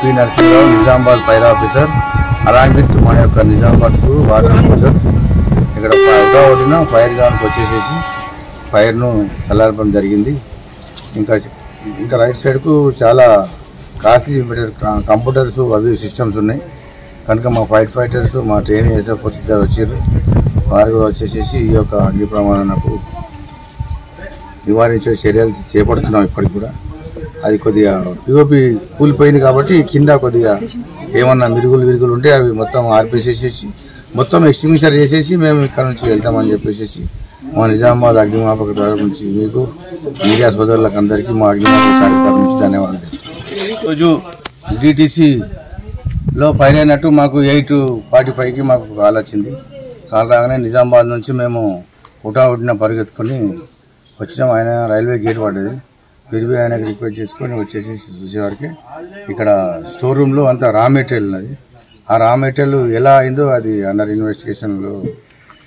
P Narasimharao, Nizamabad fire officer, along with మా యొక్క Nizamabad water officer. ఇక్కడ ఒకటిన ఫైర్ గ్రౌండ్కి వచ్చేసేసి ఫైర్ను చల్లారపడం జరిగింది. ఇంకా రైట్ సైడ్కు చాలా కాస్ట్లీ కంప్యూటర్స్ అవి సిస్టమ్స్ ఉన్నాయి కనుక మా ఫైటర్స్ మా ట్రైనింగ్ చేసే పరిస్థితి వచ్చారు. వారు వచ్చేసేసి ఈ యొక్క అగ్ని ప్రమాదాలకు నివారించే చర్యలు చేపడుతున్నాం. ఇప్పటికి కూడా అది కొద్దిగా పిఓపి కూలిపోయింది కాబట్టి కింద కొద్దిగా ఏమన్నా విరుగులు ఉంటే అవి మొత్తం ఆర్పేసేసేసి మొత్తం ఎస్టిమిషన్ చేసేసి మేము ఇక్కడ నుంచి వెళ్తామని చెప్పేసి మా నిజామాబాద్ అగ్నిమాపక దళం నుంచి మీకు మీడియా సోదరులకు అందరికీ మా అగ్నిమాపక శాఖ నుంచి ధన్యవాదాలు. ఈరోజు డిటీసీలో ఫైర్ అయినట్టు మాకు 8:45కి మాకు కాల్ వచ్చింది. కాల్ రాగానే నిజామాబాద్ నుంచి మేము హుటాహుటిన పరిగెత్తుకొని వచ్చినాం. ఆయన రైల్వే గేట్ పడ్డది. తిరిగి ఆయనకు రిక్వెస్ట్ చేసుకొని వచ్చేసి చూసేవారికి ఇక్కడ స్టోర్ రూమ్లో అంతా రా మెటీరియల్ ఉన్నది. ఆ రా మెటీరియల్ ఎలా అయిందో అది అండర్ ఇన్వెస్టిగేషన్లో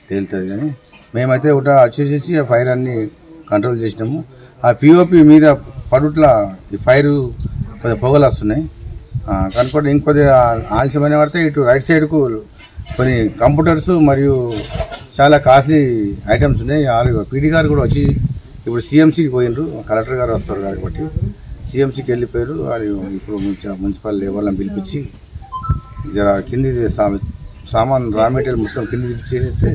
తేలుతుంది. కానీ మేమైతే ఒకట వచ్చేసేసి ఆ ఫైర్ అన్ని కంట్రోల్ చేసినాము. ఆ పిఓపి మీద పడుట్ల ఈ ఫైర్ కొద్దిగా పొగలు వస్తున్నాయి కనుక ఇంకొద్దిగా ఆలస్యమైన పడితే ఇటు రైట్ సైడ్కు కొన్ని కంప్యూటర్స్ మరియు చాలా కాస్ట్లీ ఐటమ్స్ ఉన్నాయి. పీడీ గారు కూడా వచ్చి ఇప్పుడు సిఎంసీకి పోయినరు. కలెక్టర్ గారు వస్తారు కాబట్టి సిఎంసీకి వెళ్ళిపోయారు. వాళ్ళు ఇప్పుడు మున్సిపల్ వాళ్ళని పిలిపించి జర కింది సామాన్ రా మెటీరియల్ మొత్తం కింది చేసేస్తే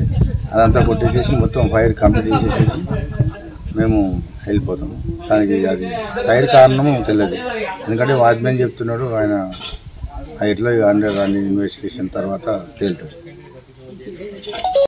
అదంతా కొట్టేసేసి మొత్తం ఫైర్ కంప్లీట్ చేసేసేసి మేము వెళ్ళిపోతాము. దానికి అది ఫైర్ కారణము తెలియదు. ఎందుకంటే వాచ్మెన్ చెప్తున్నాడు ఆయన ఎట్లా అండర్ ఇన్వెస్టిగేషన్ తర్వాత తేలుతుంది.